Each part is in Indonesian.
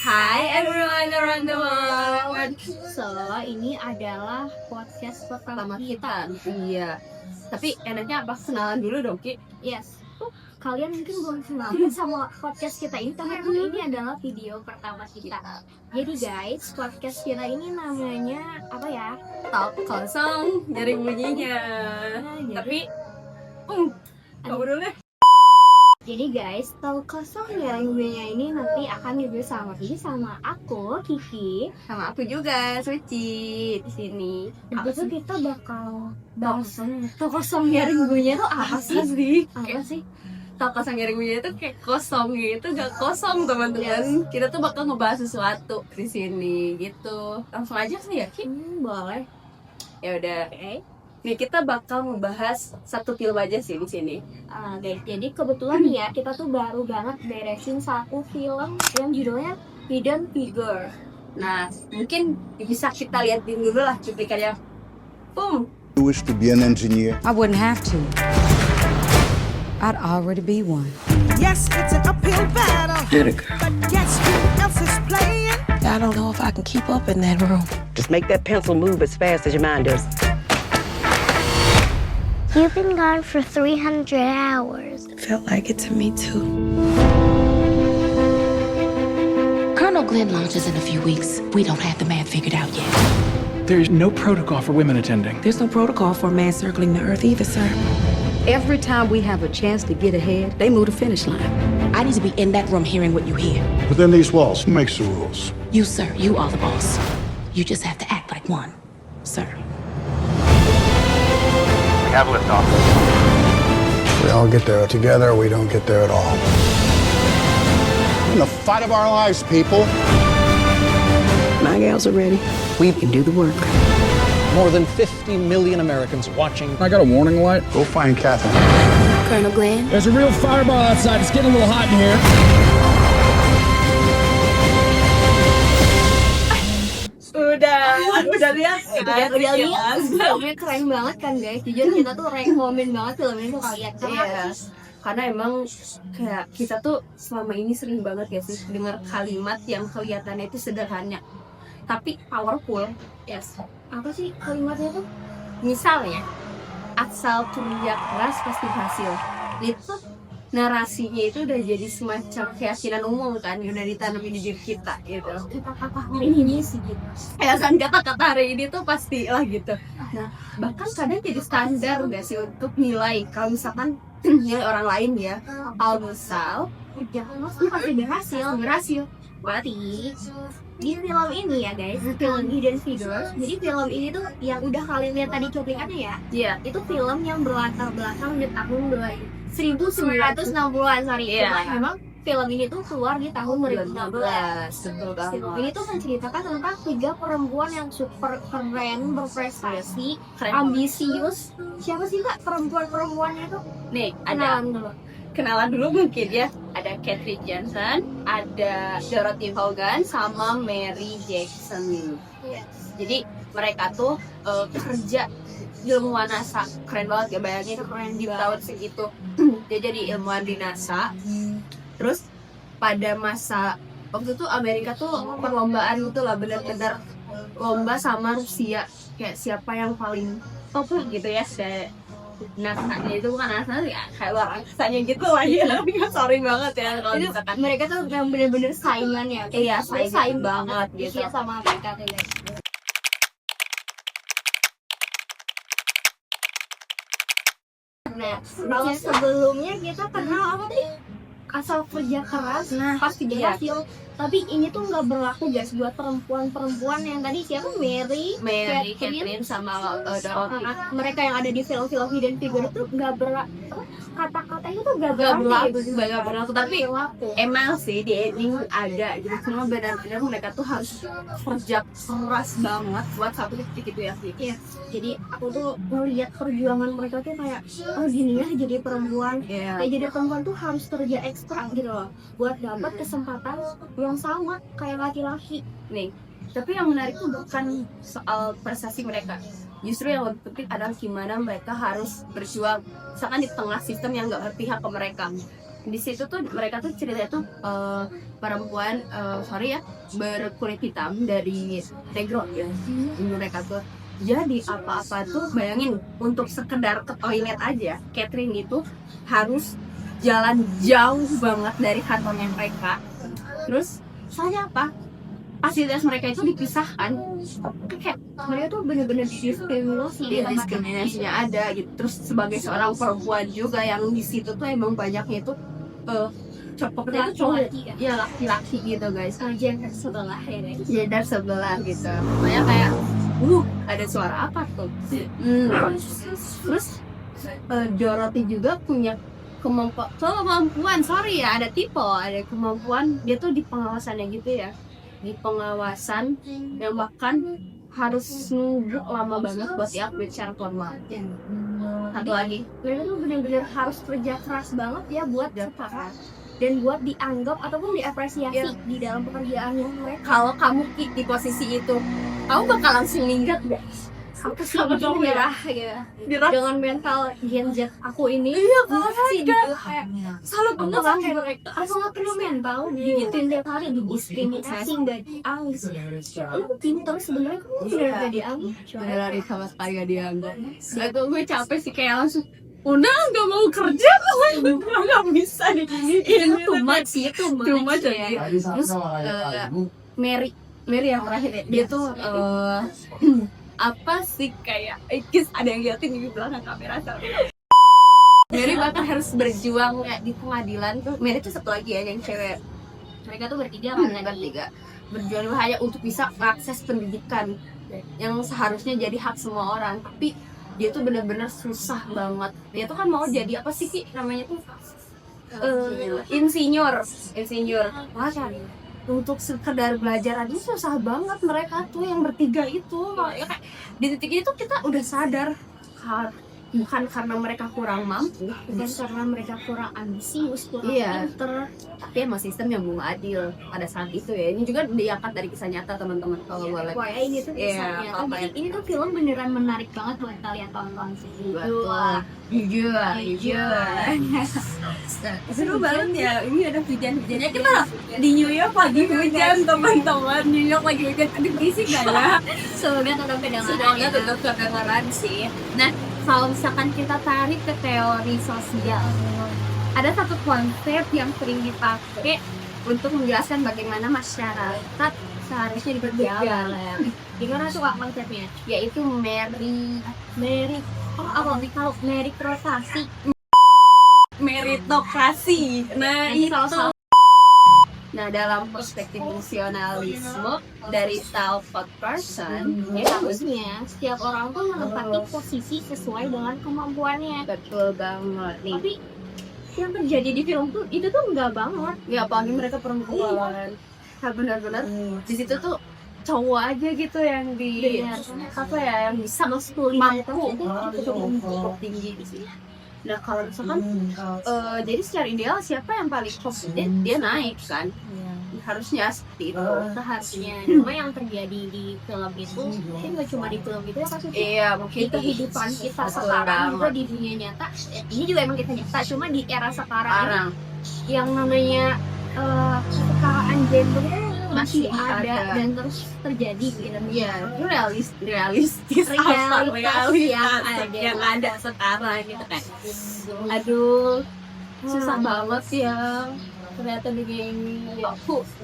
Hi everyone around the world. So, ini adalah podcast pertama kita. Iya. Tapi enaknya apa? Kenalan dulu dong, Ki. Yes. Kalian mungkin belum kenal sama podcast kita ini, karena ini adalah video pertama kita. Jadi guys, podcast kita ini namanya apa ya? Talk kosong, nyari bunyinya. Tapi, kamu dulu deh. Jadi guys, Talk kosong ya gue-nya ini nanti akan dibersamakan sama aku, Kiki, Sama aku juga, Suci di sini. Apa sih kita bakal bahas Talk kosong ya gue-nya tuh apa sih? Apa sih? Talk kosong nyari bunyinya itu kayak kosong gitu, gak kosong teman-teman. Kita tuh bakal ngebahas sesuatu di sini gitu. Langsung aja sih ya, Ki. Boleh. Ya udah. Oke. Nih kita bakal membahas satu film aja sih di sini. Guys, jadi kebetulan nih ya, kita tuh baru banget beresin satu film yang judulnya Hidden Figure. Nah, mungkin bisa kita liatin dulu lah cuplikannya. You wish to be an engineer? I wouldn't have to. I'd already be one. Yes, it's an uphill battle. But guess who else is playing? I don't know if I can keep up in that room. Just make that pencil move as fast as your mind does. You've been gone for 300 hours. Felt like it to me too. Colonel Glenn launches in a few weeks. We don't have the math figured out yet. There's no protocol for women attending. There's no protocol for a man circling the Earth either, sir. Every time we have a chance to get ahead, they move the finish line. I need to be in that room hearing what you hear. Within these walls, who makes the rules? You, sir, you are the boss. You just have to act like one, sir. We have liftoff. We all get there together, we don't get there at all. In the fight of our lives, people. My gals are ready. We can do the work. More than 50 million Americans watching. I got a warning light. Go find Catherine. Colonel Glenn? There's a real fireball outside. It's getting a little hot in here. Udah lihat? Udah lihat, filmnya keren banget kan guys. Jujur kita tuh rekomen banget film ini tuh kalian. Iya. Karena emang kayak kita tuh selama ini sering banget ya sih dengar kalimat yang kelihatannya itu sederhana tapi powerful. Yes. Apa sih kalimatnya tuh? Misalnya, asal kerja keras pasti berhasil. Itu narasinya itu udah jadi semacam keyakinan umum kan, udah ditanamin di diri kita gitu. Kata-kata hari ini sih gitu. Ya kan, kata-kata hari ini tuh pastilah gitu. Nah, bahkan kadang jadi standar gak sih untuk nilai kalau misalkan nilai orang lain ya. Kalau misal Jangan lu pasti berhasil. berarti Di film ini ya guys, film Hidden Figures. Jadi film ini tuh yang udah kalian lihat tadi cuplikannya ya. iya. Itu film yang berlatar belakang di tahun 1960-an, sorry. Iya. Cuma memang film ini tuh keluar di tahun 2016. Betul Film banget. ini tuh menceritakan tentang 3 perempuan yang super keren, berprestasi, Keren. ambisius. Siapa sih Kak perempuan-perempuannya tuh? Nih, ada Kenalan dulu. kenalan dulu mungkin ya. Ada Katherine Johnson, ada Dorothy Vaughan, sama Mary Jackson. Yes. Jadi mereka tuh kerja ilmuwan NASA. Keren banget ya, bayangin Keren di banget. tahun segitu. Dia jadi ilmuwan di NASA. Terus pada masa waktu itu Amerika tuh perlombaan gitu lah, benar-benar lomba sama Rusia. Kayak siapa yang paling top lah gitu ya. NASA-nya itu bukan NASA sih, kayak luar angkasanya gitu lah ya. Sorry banget ya kalau Itu misalkan. mereka tuh yang bener-bener saingan ya. Iya, saing banget gitu. Rusia sama Amerika tuh guys. Nah, kalau sebelumnya kita kenal apa sih? Asal kerja keras, pasti berhasil. Tapi ini tuh nggak berlaku guys buat perempuan-perempuan yang tadi siapa? Mary, Catherine sama Dorothy. mereka yang ada di film-film Hidden Figure itu nggak berlaku. Kata-katanya tuh nggak Gak berlaku, berlaku. gak berlaku. Tapi berlaku. emang sih di ending ada gitu. Cuma benar-benar mereka tuh harus kerja keras banget buat satu titik itu ya sih. Iya, jadi aku tuh ngeliat perjuangan mereka tuh kayak oh gini ya jadi perempuan. Iya. Kayak jadi perempuan tuh harus kerja ekstra gitu loh buat dapat kesempatan yang sama kayak laki-laki. Nih, tapi yang menarik tuh bukan soal prestasi mereka. Justru yang lebih penting adalah gimana mereka harus berjuang. Misalkan di tengah sistem yang gak berpihak ke mereka. di situ tuh mereka tuh ceritanya tuh perempuan berkulit hitam dari negro ya. Mereka tuh jadi apa-apa tuh bayangin untuk sekedar ke toilet aja Catherine itu harus jalan jauh banget dari kantornya mereka. Terus soalnya apa? Fasilitas mereka itu dipisahkan, kayak mereka tuh bener-bener diskriminasinya ada gitu. Terus sebagai seorang perempuan juga yang di situ tuh emang banyaknya itu copoknya itu cowok ya, laki-laki gitu guys, gender sebelah ya guys. gender sebelah gitu. Makanya kayak ada suara apa tuh. Terus Dorothy juga punya kemampuan ada kemampuan dia tuh di pengawasannya gitu ya, di pengawasan yang bahkan harus nunggu lama banget buat diupdate secara formal. Satu lagi, Mereka tuh bener-bener harus kerja keras banget ya buat setara dan buat dianggap ataupun diapresiasi di dalam pekerjaan mereka. kalau kamu di posisi itu, kamu bakal langsung minggat guys. Aku sih betul ya, dengan mental Gen Z aku ini. Iya sih gitu kayak salut banget orang sama mereka. Aku nggak perlu mental digituin tiap hari, didiskriminasi, nggak dianggap. Lu pintar sebenarnya, kamu bener nggak dianggap. beneran sama sekali gak dianggap. Itu gue capek sih kayak langsung udah nggak mau kerja, nggak bisa diginiin. Too much ya. Terus Mary yang terakhir ya, dia tuh apa sih kayak ada yang liatin di belakang kamera soalnya. Mary bahkan harus berjuang kayak di pengadilan tuh. Mary tuh satu lagi ya yang cewek. Mereka tuh bertiga berjuang hanya untuk bisa akses pendidikan yang seharusnya jadi hak semua orang, tapi dia tuh benar-benar susah banget. Dia tuh kan mau jadi apa sih Ki namanya tuh insinyur. Wah kan untuk sekedar belajar aja susah banget mereka tuh yang bertiga itu. Ya, kayak di titik itu kita udah sadar bukan karena mereka kurang mampu, Bukan karena mereka kurang ambisius, kurang pinter, tapi emang sistem yang belum adil pada saat itu ya. Ini juga diangkat dari kisah nyata teman-teman kalau boleh. Wah ya ini tuh kisahnya. Jadi ini tuh film beneran menarik banget buat kalian tonton sih. Seru banget ya. Ini ada hujan-hujannya. Kita di New York lagi hujan teman-teman. New York lagi hujan. Aduh isi gak ya? Semoga tetap kedengaran sih. Nah, kalau misalkan kita tarik ke teori sosial, ada satu konsep yang sering dipakai untuk menjelaskan bagaimana masyarakat seharusnya berjalan. Gimana tuh Kak konsepnya? Yaitu Kalau meritokrasi. Nah, Nanti itu. kalau Nah, dalam perspektif fungsionalisme dari Talcott Person, harusnya setiap orang tuh menempati posisi sesuai dengan kemampuannya. betul banget nih. Tapi yang terjadi di film tuh itu tuh enggak banget. Ya apalagi mereka perempuan. Nah, benar-benar di situ tuh cowok aja gitu yang yang bisa mampu cukup tinggi di sini. Nah, kalau misalkan jadi secara ideal siapa yang paling kompeten dia naik kan? Harusnya seperti itu. Seharusnya cuma yang terjadi di film itu mungkin nggak cuma di film itu ya kasusnya. Iya, mungkin Di kehidupan kita betul sekarang juga banget. di dunia nyata, ini juga emang kita nyata, cuma di era sekarang yang namanya kesetaraan gender masih ada dan terus terjadi gitu. Iya, itu realistis yang ada sekarang gitu kan. Aduh, susah banget ya. Ternyata begini.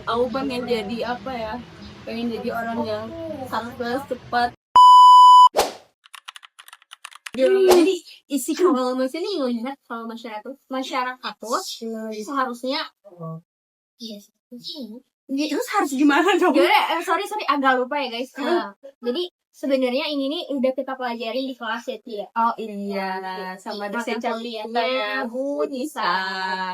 Aku pengen jadi apa ya? Pengen jadi orang yang sukses cepat. Jadi isi kalau ini ngelihat kalau masyarakat tuh seharusnya Terus harus gimana dong? sorry agak lupa ya guys. Jadi sebenarnya ini nih udah kita pelajari di kelas ya. Oh iya, sama dosen kuliahnya Bu Nisa,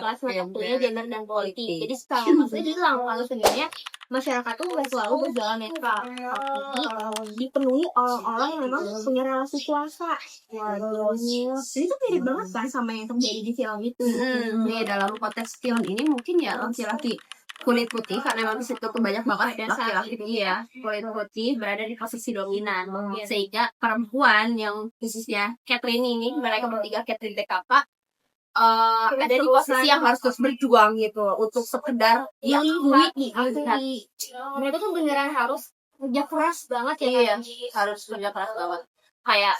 kelas mata kuliah gender dan politik. Jadi sekarang maksudnya bilang kalau sebenarnya masyarakat tuh nggak selalu berjalan netral, tapi dipenuhi orang-orang yang memang punya relasi kuasa. Jadi itu mirip banget kan sama yang terjadi di film itu. Nih dalam konteks film ini mungkin ya laki-laki kulit putih karena memang di situ banyak banget laki-laki kulit putih berada di posisi dominan, sehingga perempuan yang khususnya Catherine ini, mereka bertiga Catherine TKK ada di posisi yang harus terus berjuang gitu untuk sekedar yang duit nih mereka tuh beneran harus kerja keras banget ya. harus kerja keras banget. Kayak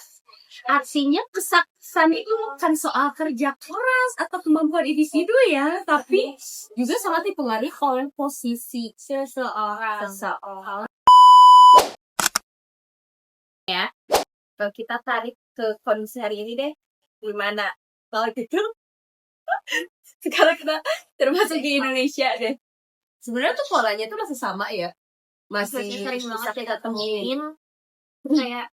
artinya kesuksesan itu bukan soal kerja keras atau kemampuan individu ya, tapi juga sangat dipengaruhi oleh posisi seseorang. Ya, kalau kita tarik ke kondisi hari ini deh, gimana? Kalau gitu, sekarang kita termasuk di Indonesia deh. Sebenarnya tuh polanya tuh masih sama ya, masih sering banget bisa kita temuin. Kayak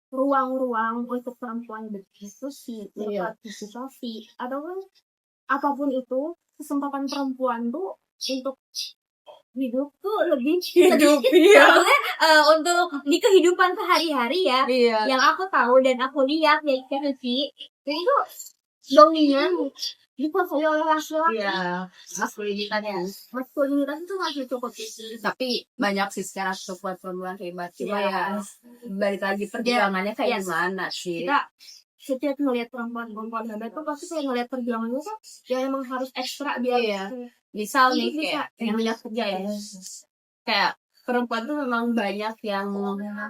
ruang-ruang untuk perempuan berdiskusi, berpartisipasi, ataupun apapun itu, kesempatan perempuan tuh untuk hidup tuh lebih sedikit soalnya untuk di kehidupan sehari-hari ya. Yang aku tahu dan aku lihat dari sih itu dominan dikuasai oleh laki-laki. Maskulinitas itu masih cukup tinggi. Tapi banyak sih sekarang buat perempuan hebat. Cuma ya balik lagi perjuangannya kayak gimana sih? Kita setiap ngelihat perempuan hebat tuh pasti kayak ngelihat perjuangannya tuh ya emang harus ekstra biar Misal nih kayak yang banyak kerja ya. Kayak perempuan tuh memang banyak yang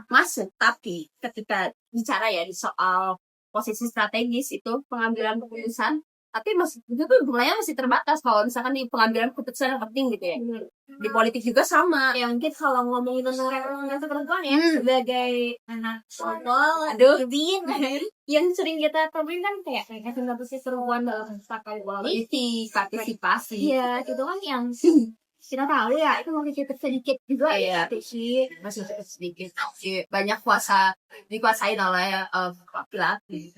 masuk, tapi ketika bicara ya di soal posisi strategis itu pengambilan keputusan, tapi masih itu tuh jumlahnya masih terbatas kalau misalkan di pengambilan keputusan yang penting gitu ya. Di politik juga sama. Ya mungkin kalau ngomongin tentang representasi perempuan ya sebagai anak soal yang sering kita temuin kan kayak representasi perempuan dalam politik, partisipasi. Iya, itu kan yang kita tahu ya itu masih cukup sedikit juga ya sih, masih sedikit. Banyak dikuasain oleh laki-laki.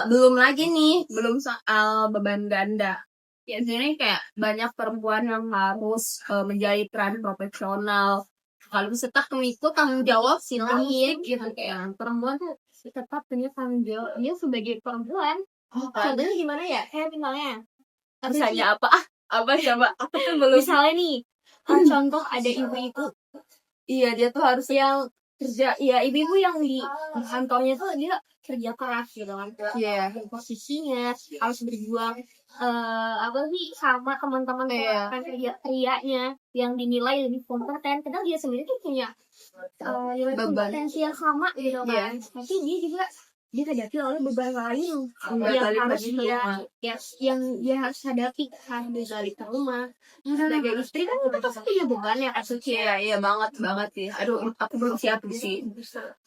Belum lagi nih, belum soal beban ganda. Ya sebenarnya kayak banyak perempuan yang harus menjadi peran profesional. Kalau tetap mengikut tanggung jawab sih gitu kayak perempuan tuh tetap punya tanggung jawab dia sebagai perempuan. Contohnya gimana ya? Kayak misalnya apa coba aku tuh belum misalnya nih contoh ada ibu-ibu dia tuh harus yang kerja ibu-ibu yang di kantornya tuh dia kerja keras gitu kan posisinya harus berjuang sama teman-teman kan kerja krianya yang dinilai lebih kompeten padahal dia sendiri tuh punya kompetensi yang sama gitu kan tapi dia juga dihadapi oleh beban lain yang harus dia harus hadapi kan dari rumah sebagai istri kan kita pasti punya beban ya kasusnya iya banget sih aduh aku belum siap sih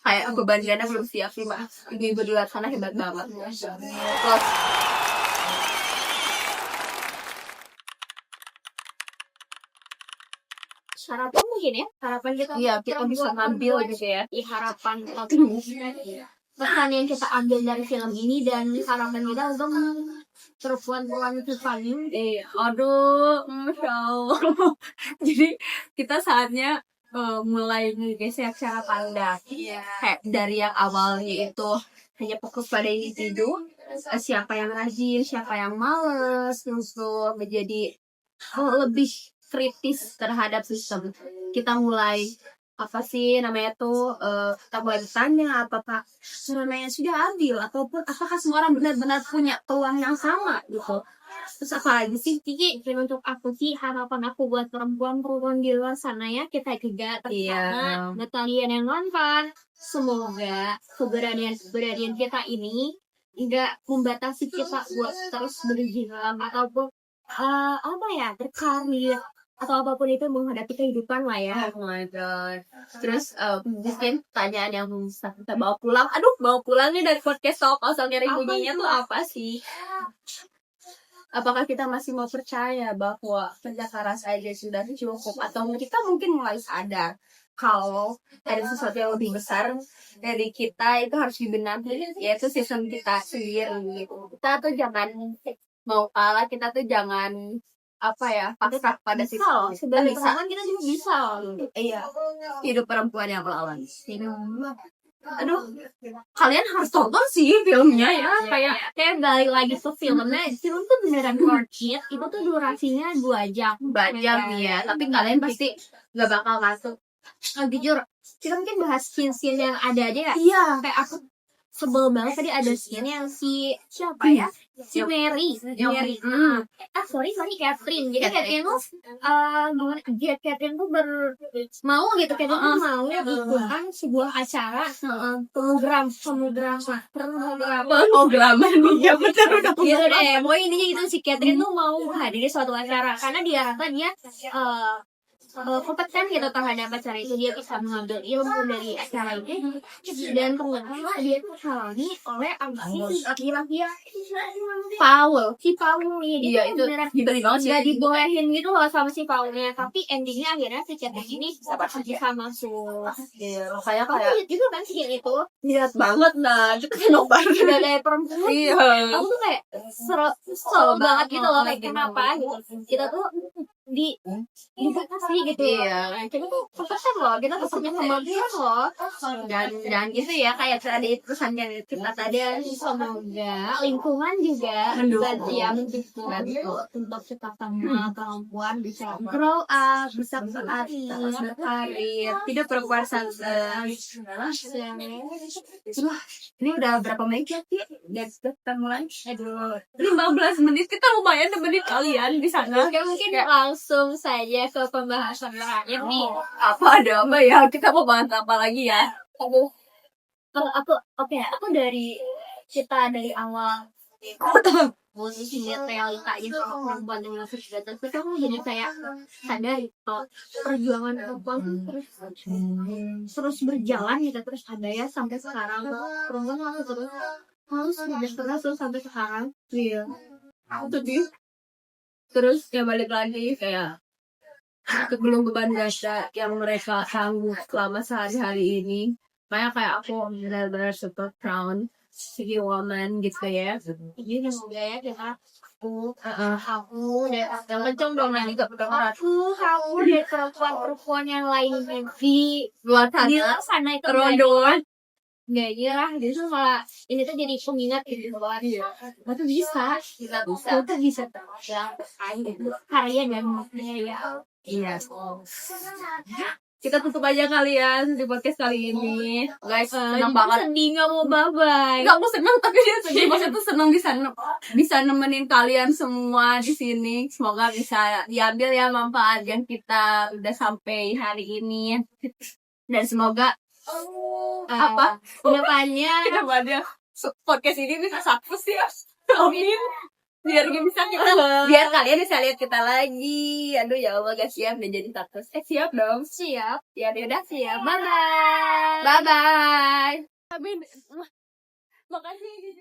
kayak beban ganda belum siap sih mbak ibu di luar sana hebat banget terus harapan mungkin ya harapan kita bisa ngambil gitu ya harapan pesan yang kita ambil dari film ini dan harapan kita untuk perempuan itu value. Aduh, Masya Allah. Jadi kita saatnya mulai geser cara pandang. Kayak dari yang awalnya itu hanya fokus pada individu, siapa yang rajin, siapa yang males, terus menjadi lebih kritis terhadap sistem. Kita mulai apa sih namanya tuh kita mulai bertanya apakah sebenarnya sudah adil ataupun apakah semua orang benar-benar punya peluang yang sama gitu. Terus apa lagi sih Kiki? Untuk aku sih harapan aku buat perempuan di luar sana ya kita juga terutama buat kalian yang nonton semoga keberanian kita ini enggak membatasi kita buat terus berjuang ataupun berkarir atau apapun itu menghadapi kehidupan lah ya. Oh my god. Terus mungkin pertanyaan yang bisa kita bawa pulang. Aduh, bawa pulang nih dari podcast Soal Nyari Bunyinya tuh apa sih? Apakah kita masih mau percaya bahwa kerja keras aja sudah cukup atau kita mungkin mulai sadar kalau ada sesuatu yang lebih besar dari kita itu harus dibenahi yaitu sistem kita sendiri gitu. Kita tuh jangan mau kalah, kita tuh jangan paksa pada sistem. Sebagai perempuan kita juga bisa. Iya. Hidup perempuan yang melawan. Aduh, kalian harus tonton sih filmnya ya. Kayak balik lagi ke filmnya. Film tuh beneran worth it. Itu tuh durasinya 2 jam. 2 jam ya. Tapi kalian pasti gak bakal masuk. Jujur, kita mungkin bahas scene yang ada aja ya. Iya. Kayak aku sebel banget tadi ada scene yang si siapa ya? Si Mary. Sorry Catherine. Jadi Catherine tuh Catherine tuh mau gitu, Catherine tuh mau ikutan sebuah acara program nih ya bener udah. gitu deh. Pokoknya intinya itu si Catherine tuh mau menghadiri suatu acara karena dia rasa dia kompeten gitu terhadap acara itu, dia bisa mengambil ilmu dari acara itu, dan ternyata dia tuh terhalangi oleh ambisi laki-laki Paul nih. Dia Iya, itu beneran gila banget sih. gak dibolehin gitu loh sama si Paulnya, tapi endingnya akhirnya si Catherine ini bisa masuk. Iya, kayak Kamu lihat juga kan sih itu lihat banget nah, itu kan nobar. udah kayak perempuan. Iya. Aku tuh kayak kesel banget gitu loh, kayak kenapa gitu kita tuh dibatasi gitu ya. Kita tuh kompeten loh, kita tuh punya kemampuan loh. Dan gitu ya, kayak tadi perusahaan yang kita tadi, semoga lingkungan juga mendukung untuk kita sama perempuan bisa grow up, bisa Berkarir, tidak perempuan santai. Ini udah berapa menit ya, Ki? Kita mulai. Aduh, 15 menit kita lumayan nemenin kalian di sana. Oke, mungkin langsung saja ke pembahasan terakhir nih. Apa ada apa ya? Kita mau bahas apa lagi ya? Aku dari awal posisi realita gitu perempuan dengan kegiatan itu, aku jadi kayak sadar itu perjuangan perempuan terus berjalan gitu, terus ada ya sampai sekarang perempuan harus sampai sekarang. Iya. Terus ya balik lagi kayak kegulung beban dahsyat yang mereka sanggup selama sehari-hari ini. Kayak aku benar-benar super proud sebagai woman gitu ya. Jadi semoga ya kita aku Yang kenceng dong nanti gak kedengeran. aku dari perempuan yang lain di Luar luar sana itu Rondoan. nggak nyerah, jadi malah ini tuh jadi pengingat gitu bahwa kita tuh bisa karya dan ya. Iya. Kita tutup aja kalian di podcast kali ini. Guys, senang banget. Sedih nggak mau bye. Enggak, aku senang tapi dia sedih. Maksudnya tuh senang bisa nemenin kalian semua di sini. Semoga bisa diambil ya manfaat yang kita udah sampai hari ini. Dan semoga kedepannya podcast ini bisa sukses ya. Amin. Biar kalian bisa lihat kita lagi. Aduh ya Allah, gak siap udah jadi status. Siap dong. siap Ya udah siap, bye bye. bye bye. Amin. Makasih.